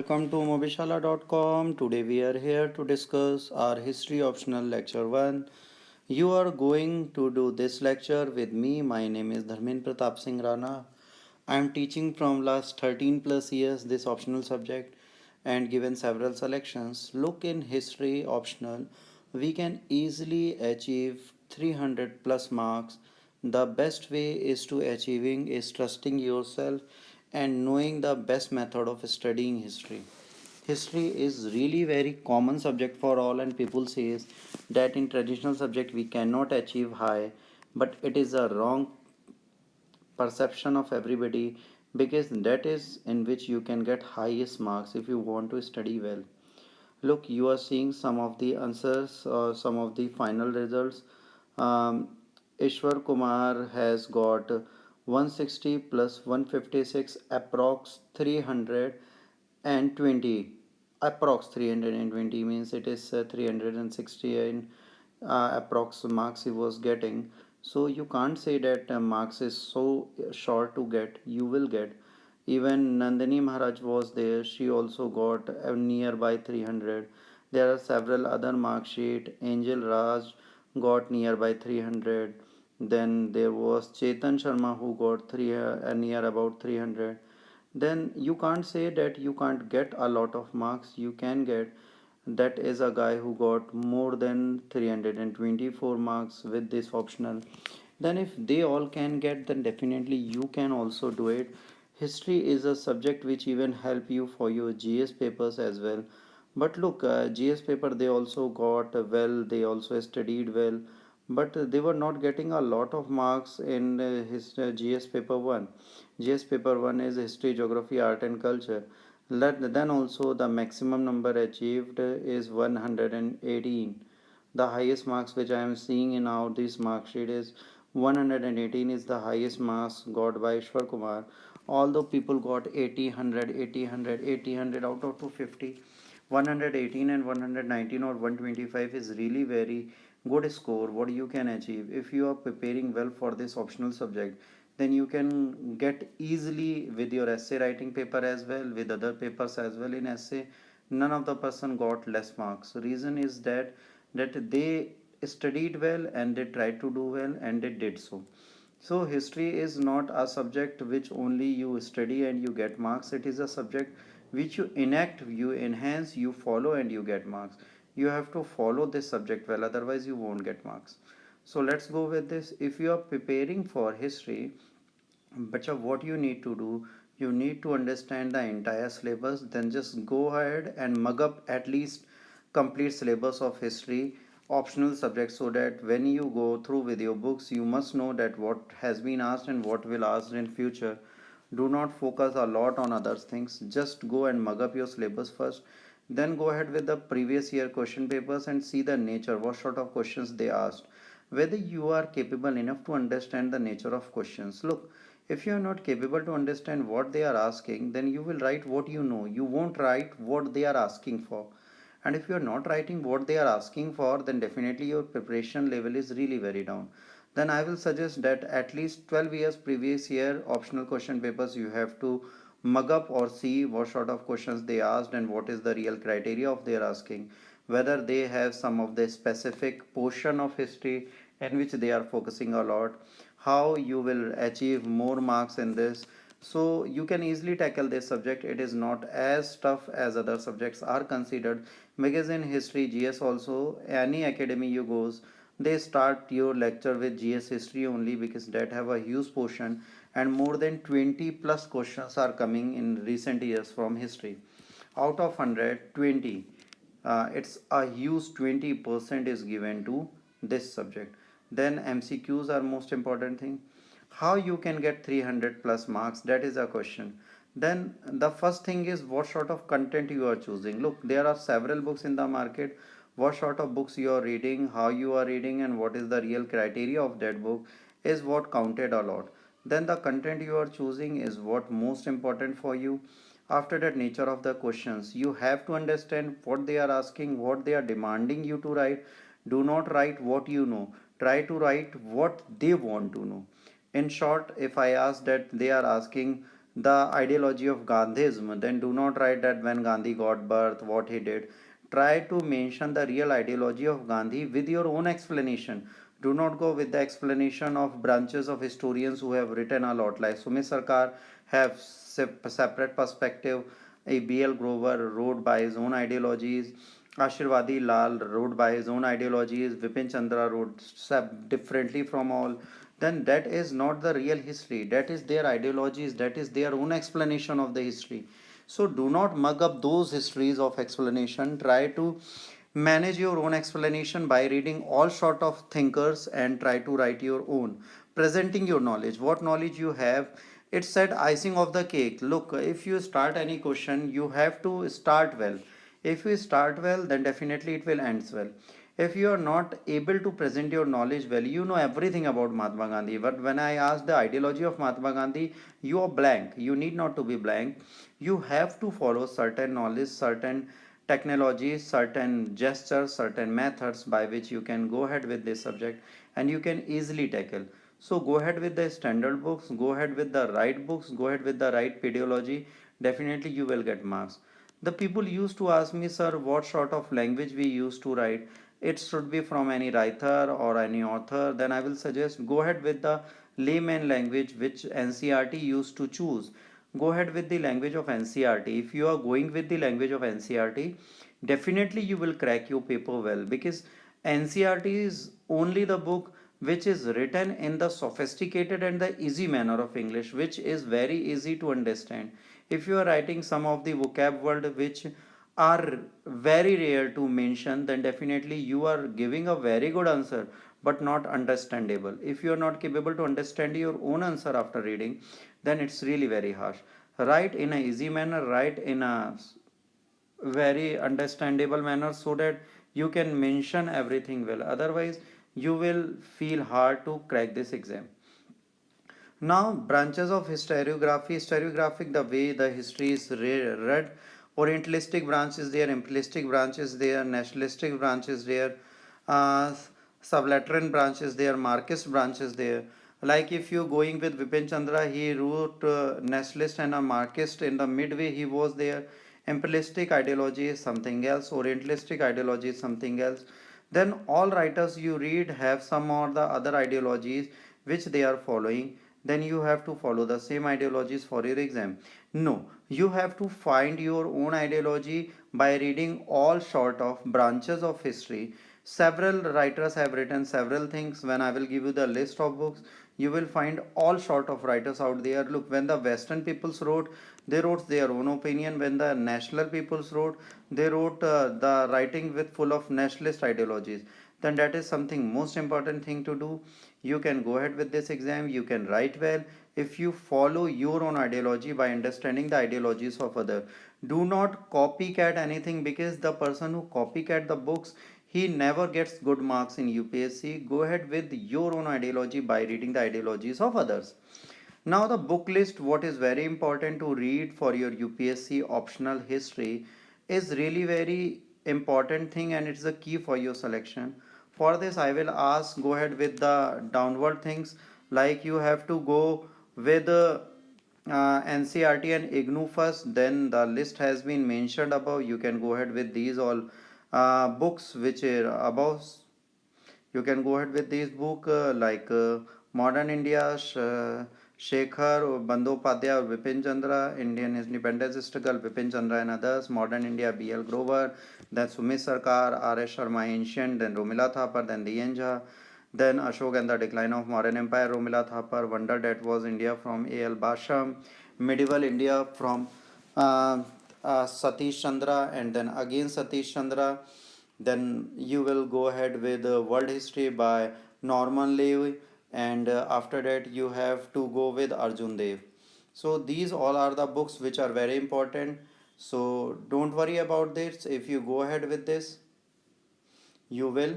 Welcome to mobishala.com. Today we are here to discuss our history optional lecture 1. You are going to do this lecture with me. My name is Dharmin Pratap Singh Rana. I am teaching from last 13 plus years this optional subject and given several selections. Look, in history optional, we can easily achieve 300 plus marks. The best way is to achieving is trusting yourself and knowing the best method of studying history. History is really very common subject for all, and people says that in traditional subject we cannot achieve high, but it is a wrong perception of everybody, because that is in which you can get highest marks if you want to study well. Look, you are seeing some of the answers or some of the final results. um, Ishwar Kumar has got 160 plus 156 approx 320. Approx 320 means it is 360 in approx marks he was getting. So you can't say that marks is so short to get. You will get. Even Nandini Maharaj was there. She also got nearby 300. There are several other mark sheet. Angel Raj got nearby 300. Then there was Chetan Sharma who got near about 300. Then you can't say that you can't get a lot of marks. You can get. That is a guy who got more than 324 marks with this optional. Then if they all can get, then definitely you can also do it. History is a subject which even help you for your GS papers as well. But look, GS paper they also got well, they also studied well, but they were not getting a lot of marks in his GS paper 1. GS paper 1 is history, geography, art and culture. Then also the maximum number achieved is 118. The highest marks which I am seeing in our this mark sheet is 118 is the highest marks got by Ishwar Kumar. Although people got 80, 100, 80, 100, 80, 100 out of 250, 118 and 119 or 125 is really very good score what you can achieve if you are preparing well for this optional subject. Then you can get easily with your essay writing paper as well, with other papers as well. In essay none of the person got less marks. Reason is that they studied well and they tried to do well and they did so. So history is not a subject which only you study and you get marks. It is a subject which you enact, you enhance, you follow and you get marks. You have to follow this subject well, otherwise you won't get marks. So let's go with this. If you are preparing for history, but what you need to do, you need to understand the entire syllabus. Then just go ahead and mug up at least complete syllabus of history optional subjects, so that when you go through with your books you must know that what has been asked and what will asked in future. Do not focus a lot on other things, just go and mug up your syllabus first. Then go ahead with the previous year question papers and see the nature, what sort of questions they asked, whether you are capable enough to understand the nature of questions. Look, if you are not capable to understand what they are asking, then you will write what you know, you won't write what they are asking for. And if you are not writing what they are asking for, then definitely your preparation level is really very down. Then I will suggest that at least 12 years previous year optional question papers you have to mug up or see what sort of questions they asked and what is the real criteria of their asking, whether they have some of the specific portion of history in which they are focusing a lot, how you will achieve more marks in this. So you can easily tackle this subject. It is not as tough as other subjects are considered, because in history GS also, any academy you goes, they start your lecture with GS history only, because that have a huge portion and more than 20 plus questions are coming in recent years from history. Out of 100, 20, it's a huge 20% is given to this subject. Then MCQs are most important thing. How you can get 300 plus marks, that is a question. Then the first thing is what sort of content you are choosing. Look, there are several books in the market. What sort of books you are reading, how you are reading and what is the real criteria of that book is what counted a lot. Then the content you are choosing is what most important for you. After that, nature of the questions, you have to understand what they are asking, what they are demanding you to write. Do not write what you know, try to write what they want to know. In short, if I ask that they are asking the ideology of Gandhism, then do not write that when Gandhi got birth, what he did. Try to mention the real ideology of Gandhi with your own explanation. Do not go with the explanation of branches of historians who have written a lot. Like Sumit Sarkar have separate perspective. A B.L. Grover wrote by his own ideologies. Ashirwadi Lal wrote by his own ideologies. Vipin Chandra wrote differently from all. Then that is not the real history. That is their ideologies. That is their own explanation of the history. So do not mug up those histories of explanation. Try to manage your own explanation by reading all sort of thinkers and try to write your own, presenting your knowledge, what knowledge you have. It's said icing of the cake. Look, if you start any question, you have to start well. If you start well, then definitely it will end well. If you are not able to present your knowledge well, you know everything about Mahatma Gandhi, but when I ask the ideology of Mahatma Gandhi, you are blank. You need not to be blank. You have to follow certain knowledge, certain technologies, certain gestures, certain methods by which you can go ahead with this subject and you can easily tackle. So go ahead with the standard books, go ahead with the right books, go ahead with the right pedagogy. Definitely you will get marks. The people used to ask me, sir, what sort of language we used to write. It should be from any writer or any author. Then I will suggest go ahead with the layman language which NCRT used to choose. Go ahead with the language of NCRT. If you are going with the language of NCRT, definitely you will crack your paper well, because NCRT is only the book which is written in the sophisticated and the easy manner of English, which is very easy to understand. If you are writing some of the vocab word which are very rare to mention, then definitely you are giving a very good answer but not understandable. If you are not capable to understand your own answer after reading, then it's really very harsh. Write in a easy manner, write in a very understandable manner so that you can mention everything well. Otherwise you will feel hard to crack this exam. Now, branches of historiography. Historiographic, the way the history is read. Orientalistic branch is there, imperialistic branch is there, nationalistic branch is there, uh, sublateran branch is there, Marxist branch is there. Like if you going with Vipin Chandra, he wrote nationalist and a Marxist. In the midway he was there. Imperialistic ideology is something else, Orientalistic ideology is something else. Then all writers you read have some or the other ideologies which they are following. Then you have to follow the same ideologies for your exam. No, you have to find your own ideology by reading all sort of branches of history. Several writers have written several things. When I will give you the list of books, you will find all sort of writers out there. Look, when the Western peoples wrote, they wrote their own opinion. When the national peoples wrote, they wrote the writing with full of nationalist ideologies. Then that is something most important thing to do. You can go ahead with this exam, you can write well if you follow your own ideology by understanding the ideologies of other. Do not copycat anything, because the person who copycat the books, he never gets good marks in UPSC. Go ahead with your own ideology by reading the ideologies of others. Now the book list, what is very important to read for your UPSC optional history, is really very important thing, and it's the key for your selection. For this I will ask, go ahead with the downward things. Like you have to go with NCRT and IGNOU first, then the list has been mentioned above. You can go ahead with these all books which are above. You can go ahead with this book like Modern India, Shekhar Bandyopadhyay, Vipin Chandra, Indian Independence Struggle, Vipin Chandra and others, Modern India, B.L. Grover, then Sumit Sarkar, R.S. Sharma, Ancient, then Romila Thapar, then Diyen Jha, then Ashok and the Decline of Modern Empire, Romila Thapar, Wonder That Was India from A.L. Basham, Medieval India from Satish Chandra, and then again Satish Chandra. Then you will go ahead with World History by Norman Lev, and after that you have to go with Arjun Dev. So these all are the books which are very important. So don't worry about this. If you go ahead with this, you will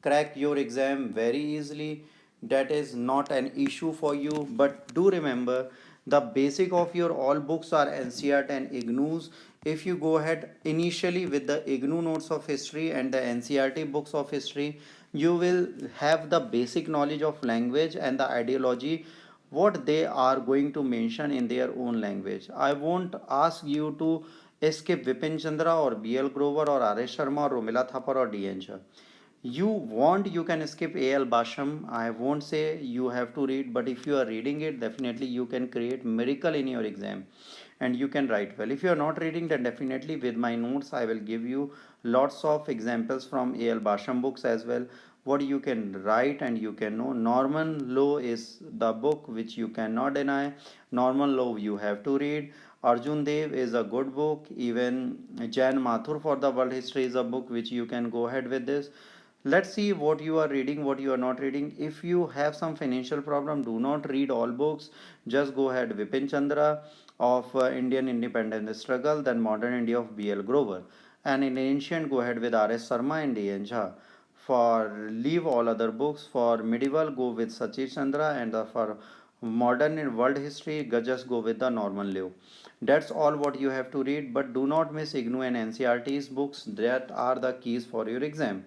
crack your exam very easily. That is not an issue for you. But do remember, the basic of your all books are NCERT and IGNOUs. If you go ahead initially with the IGNOU notes of history and the NCERT books of history, you will have the basic knowledge of language and the ideology what they are going to mention in their own language. I won't ask you to skip Vipin Chandra or BL Grover or R.S. Sharma or Romila Thapar or D.N. Shah. You want, you can skip A.L. Basham. I won't say you have to read, but if you are reading it, definitely you can create miracle in your exam and you can write well. If you are not reading, then definitely with my notes I will give you lots of examples from A.L. Basham books as well, what you can write and you can know. Norman Law is the book which you cannot deny. Norman Law you have to read. Arjun Dev is a good book. Even Jan Mathur for the World History is a book which you can go ahead with this. Let's see what you are reading, what you are not reading. If you have some financial problem, do not read all books. Just go ahead. Vipin Chandra of Indian independence struggle, then Modern India of B.L. Grover. And in ancient, go ahead with R.S. Sarma and D.N. Jha. For leave all other books. For medieval, go with Sachit Chandra, and for modern and world history, just go with the Norman Liu. That's all what you have to read, but do not miss IGNOU and NCRT's books. That are the keys for your exam.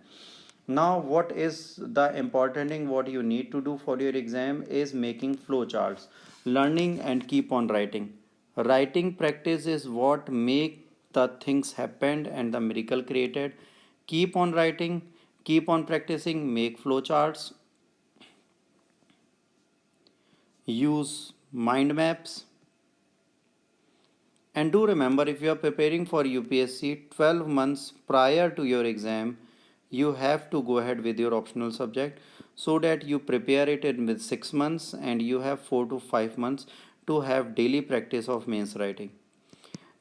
Now, what is the important thing what you need to do for your exam is making flowcharts, learning and keep on writing. Writing practice is what make the things happen and the miracle created. Keep on writing, keep on practicing, make flowcharts, use mind maps, and do remember, if you are preparing for UPSC 12 months prior to your exam, you have to go ahead with your optional subject so that you prepare it in with 6 months and you have 4 to 5 months to have daily practice of mains writing.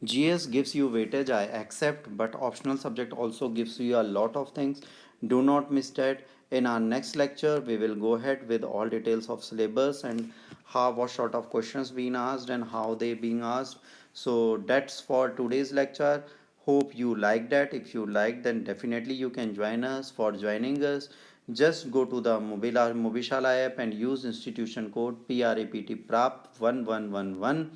GS gives you weightage, I accept, but optional subject also gives you a lot of things. Do not miss that. In our next lecture, we will go ahead with all details of syllabus and how what sort of questions being asked and how they being asked. So that's for today's lecture. Hope you like that. If you like, then definitely you can join us. For joining us, just go to the Mobishala app and use institution code PRAPT 1111,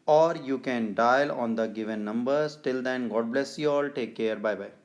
or you can dial on the given numbers. Till then, God bless you all. Take care. Bye bye.